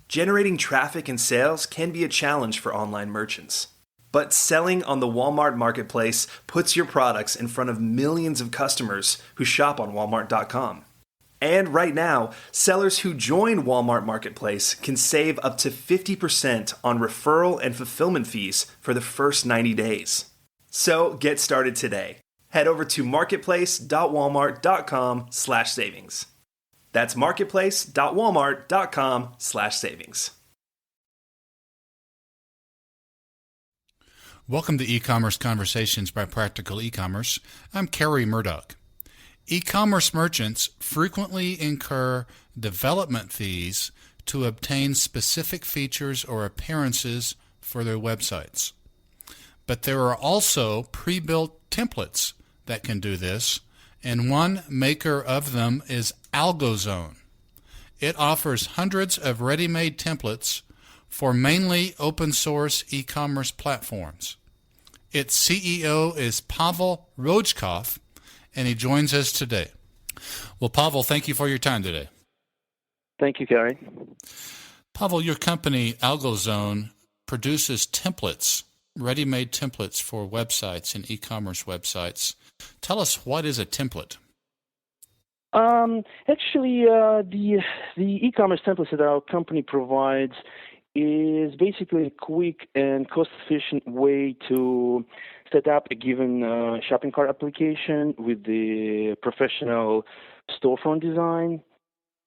Generating traffic and sales can be a challenge for online merchants. But selling on the Walmart Marketplace puts your products in front of millions of customers who shop on Walmart.com. And right now, sellers who join Walmart Marketplace can save up to 50% on referral and fulfillment fees for the first 90 days. So get started today. Head over to marketplace.walmart.com/savings. That's marketplace.walmart.com/savings. Welcome to E-Commerce Conversations by Practical E-Commerce. I'm Kerry Murdoch. E-commerce merchants frequently incur development fees to obtain specific features or appearances for their websites. But there are also pre-built templates that can do this, and one maker of them is AlgoZone. It offers hundreds of ready-made templates for mainly open-source e-commerce platforms. Its CEO is Pavel Rojkov, and he joins us today. Well, Pavel, thank you for your time today. Thank you, Gary. Pavel, your company, AlgoZone, produces templates, ready-made templates for websites and e-commerce websites. Tell us, what is a template? Actually, the e-commerce templates that our company provides is basically a quick and cost-efficient way to set up a given shopping cart application with the professional storefront design.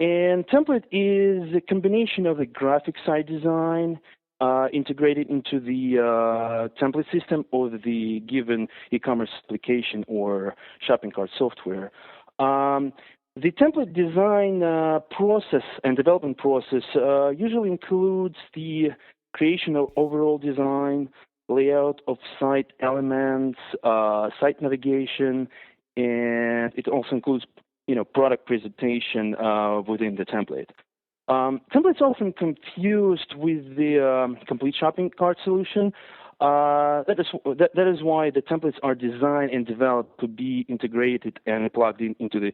And template is a combination of the graphic site design integrated into the template system of the given e-commerce application or shopping cart software. The template design process and development process usually includes the creation of overall design, layout of site elements, site navigation, and it also includes, product presentation within the template. Templates are often confused with the complete shopping cart solution. That is why the templates are designed and developed to be integrated and plugged into the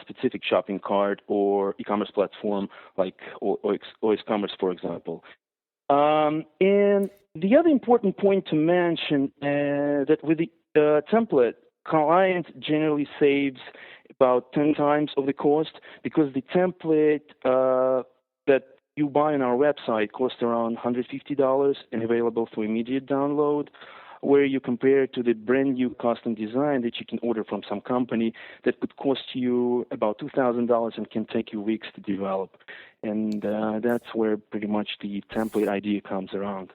specific shopping cart or e-commerce platform like Ecommerce, for example. And the other important point to mention that with the template, client generally saves about 10 times of the cost because the template that you buy on our website costs around $150 and available for immediate download, where you compare it to the brand new custom design that you can order from some company that could cost you about $2,000 and can take you weeks to develop. And that's where pretty much the template idea comes around.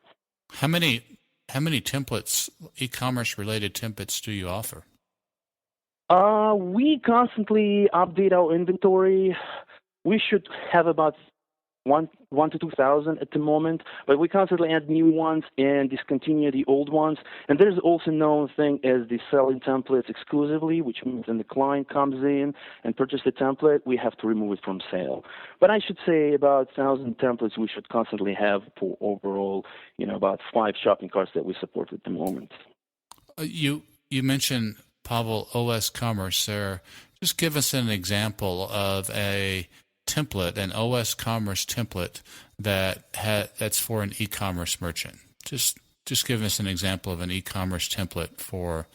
How many templates, e-commerce related templates, do you offer? We constantly update our inventory. We should have about 1 to 2,000 at the moment, but we constantly add new ones and discontinue the old ones. And there's also known thing as the selling templates exclusively, which means when the client comes in and purchases the template, we have to remove it from sale. But I should say about 1,000 templates we should constantly have for overall, about 5 shopping carts that we support at the moment. You mentioned, Pavel, OS Commerce there. Just give us an example of a template, an OS Commerce template that's for an e-commerce merchant. Just give us an example of an e-commerce template for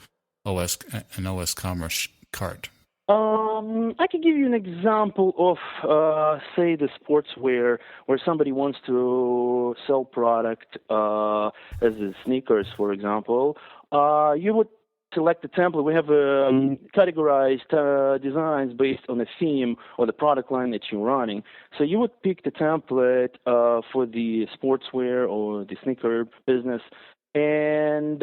an OS Commerce cart. I could give you an example of, say, the sportswear, where somebody wants to sell product as sneakers, for example. You would select the template. We have categorized designs based on the theme or the product line that you're running. So you would pick the template for the sportswear or the sneaker business, and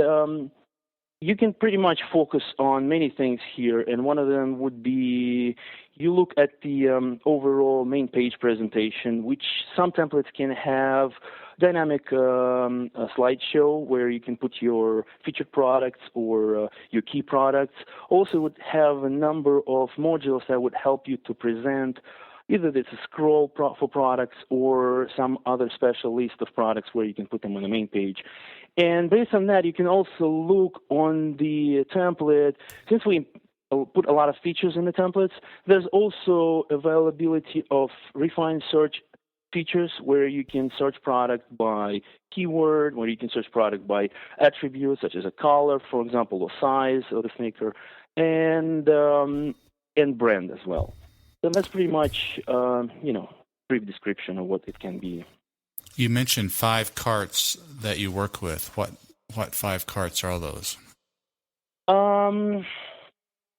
you can pretty much focus on many things here. And one of them would be you look at the overall main page presentation, which some templates can have dynamic slideshow where you can put your featured products or your key products. Also would have a number of modules that would help you to present either it's a scroll for products or some other special list of products where you can put them on the main page. And based on that, you can also look on the template. Since we put a lot of features in the templates, there's also availability of refined search features where you can search product by keyword, where you can search product by attributes such as a color, for example, or size of the sneaker, and brand as well. So that's pretty much brief description of what it can be. You mentioned 5 carts that you work with. What 5 carts are those?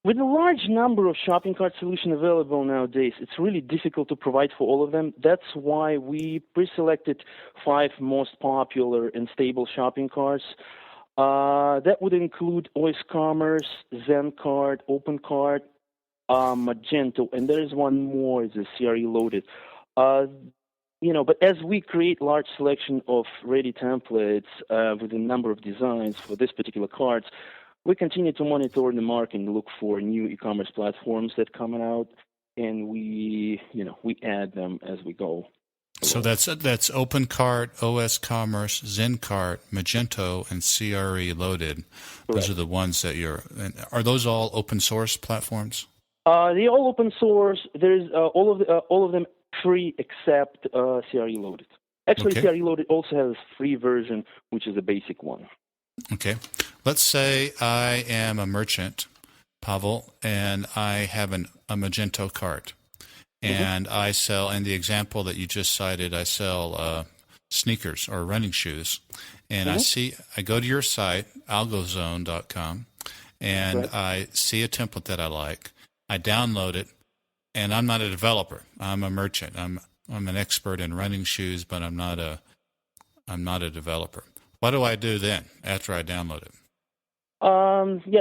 With a large number of shopping cart solutions available nowadays, it's really difficult to provide for all of them. That's why we pre-selected 5 most popular and stable shopping carts. That would include Ecommerce, ZenCart, OpenCart, Magento, and there is one more, is a CRE loaded. But as we create large selection of ready templates with a number of designs for this particular cards, we continue to monitor the market and look for new e-commerce platforms that come out, and we add them as we go. So that's OpenCart, OS Commerce, ZenCart, Magento, and CRE Loaded. Correct. Those are the ones that are those all open source platforms? They're all open source. There's all of them free except CRE Loaded. Actually, Okay. CRE Loaded also has a free version, which is a basic one. Okay. Let's say I am a merchant, Pavel, and I have a Magento cart. And I sell, in the example that you just cited, I sell sneakers or running shoes. And I go to your site, AlgoZone.com, and I see a template that I like. I download it, and I'm not a developer. I'm a merchant. I'm an expert in running shoes, but I'm not a developer. What do I do then after I download it?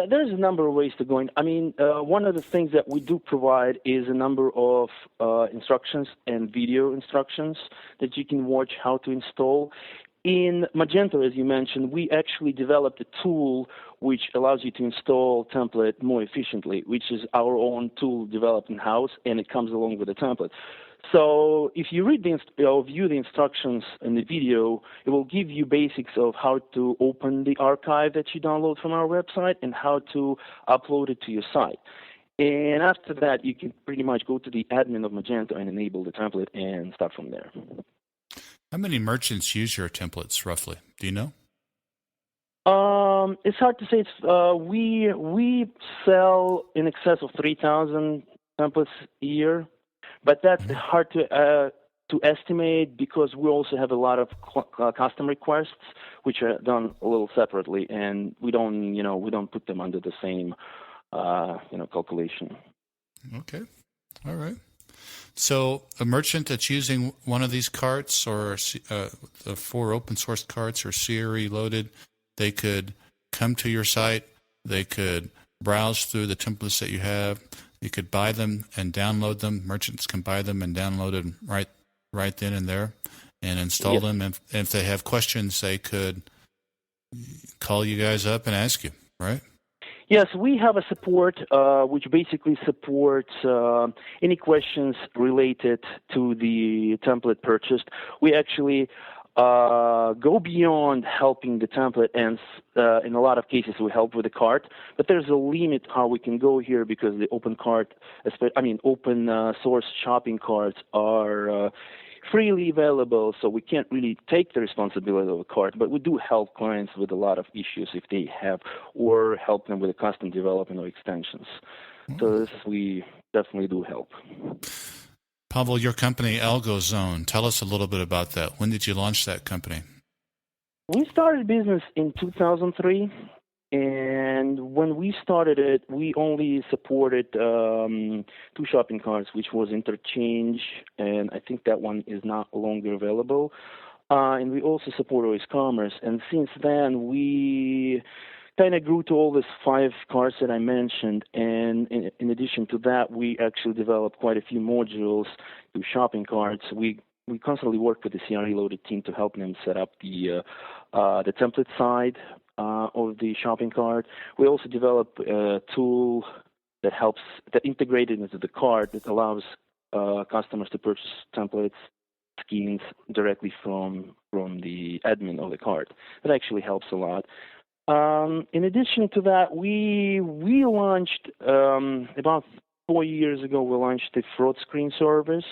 There's a number of ways to go in. I mean, one of the things that we do provide is a number of instructions and video instructions that you can watch how to install. In Magento, as you mentioned, we actually developed a tool which allows you to install template more efficiently, which is our own tool developed in-house, and it comes along with the template. So if you read view the instructions in the video, it will give you basics of how to open the archive that you download from our website and how to upload it to your site. And after that, you can pretty much go to the admin of Magento and enable the template and start from there. How many merchants use your templates, roughly? Do you know? It's hard to say. We sell in excess of 3,000 templates a year. But that's hard to estimate because we also have a lot of custom requests, which are done a little separately, and we don't put them under the same calculation. Okay, all right. So a merchant that's using one of these carts or the 4 open source carts or CRE Loaded, they could come to your site. They could browse through the templates that you have. You could buy them and download them. Merchants can buy them and download them right then and there and install them. And if they have questions, they could call you guys up and ask you, right? Yes, we have a support which basically supports any questions related to the template purchased. We actually go beyond helping the template, and in a lot of cases we help with the cart. But there's a limit how we can go here because the open source shopping carts are freely available, so we can't really take the responsibility of a cart. But we do help clients with a lot of issues if they have, or help them with a custom development or extensions. So we definitely do help. Pavel, your company, AlgoZone, tell us a little bit about that. When did you launch that company? We started business in 2003, and when we started it, we only supported 2 shopping carts, which was Interchange, and I think that one is not longer available. And we also support Ecommerce, and since then we kind of grew to all these 5 carts that I mentioned, and in addition to that, we actually developed quite a few modules to shopping carts. We constantly work with the CRE Loaded team to help them set up the template side of the shopping cart. We also developed a tool that integrated into the cart that allows customers to purchase templates, schemes directly from the admin of the cart. That actually helps a lot. In addition to that, we launched about 4 years ago. We launched the fraud screen service,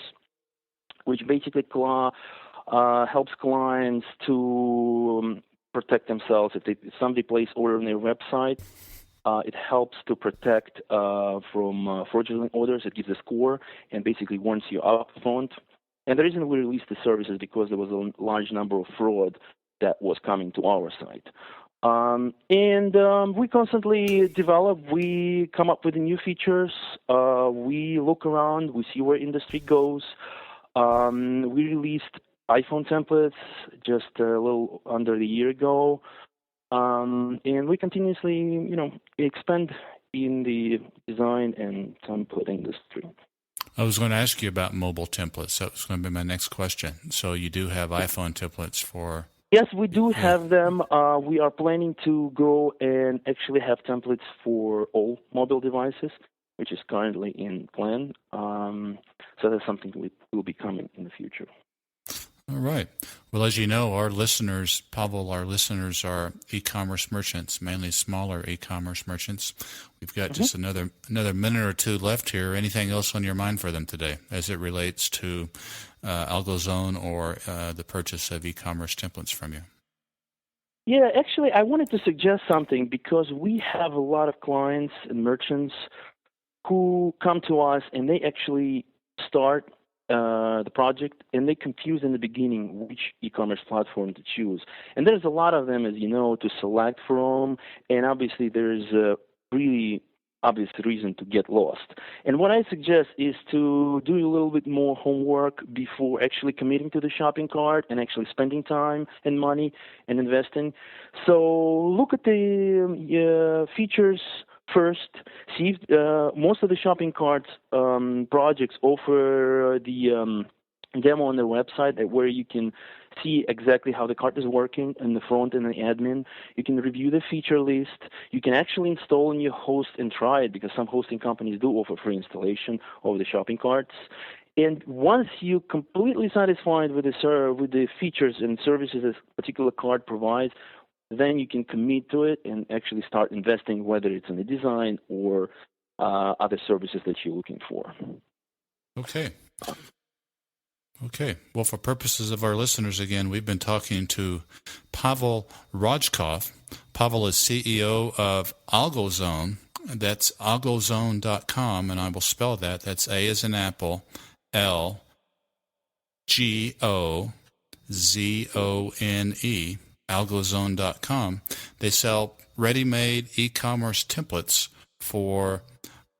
which basically helps clients to protect themselves. If somebody place order on their website, it helps to protect from fraudulent orders. It gives a score and basically warns you up front. And the reason we released the service is because there was a large number of fraud that was coming to our site. We constantly develop. We come up with new features. We look around. We see where industry goes. We released iPhone templates just a little under a year ago. And we continuously, expand in the design and template industry. I was going to ask you about mobile templates. That was going to be my next question. So you do have iPhone templates for... Yes, we do have them. We are planning to go and actually have templates for all mobile devices, which is currently in plan. So that's something that will be coming in the future. All right. Well, as you know, our listeners are e-commerce merchants, mainly smaller e-commerce merchants. We've got just another minute or two left here. Anything else on your mind for them today as it relates to AlgoZone or the purchase of e-commerce templates from you? Yeah, actually, I wanted to suggest something because we have a lot of clients and merchants who come to us and they actually start the project, and they confuse in the beginning which e-commerce platform to choose. And there's a lot of them, as you know, to select from, and obviously there's a really obvious reason to get lost. And what I suggest is to do a little bit more homework before actually committing to the shopping cart and actually spending time and money and investing. So look at the features first. See if most of the shopping cart projects offer the demo on their website where you can see exactly how the cart is working in the front and the admin. You can review the feature list. You can actually install on your host and try it because some hosting companies do offer free installation of the shopping carts. And once you're completely satisfied with the features and services this particular cart provides, then you can commit to it and actually start investing, whether it's in the design or other services that you're looking for. Okay. Well, for purposes of our listeners, again, we've been talking to Pavel Rojkov. Pavel is CEO of AlgoZone. That's AlgoZone.com, and I will spell that. That's A as in Apple, LGOZONE. AlgoZone.com. They sell ready-made e-commerce templates for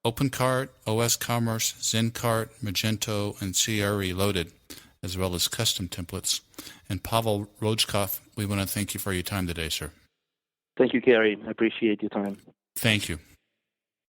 OpenCart, OS Commerce, ZenCart, Magento, and CRE Loaded, as well as custom templates. And Pavel Rojkov, we want to thank you for your time today, sir. Thank you, Gary. I appreciate your time. Thank you.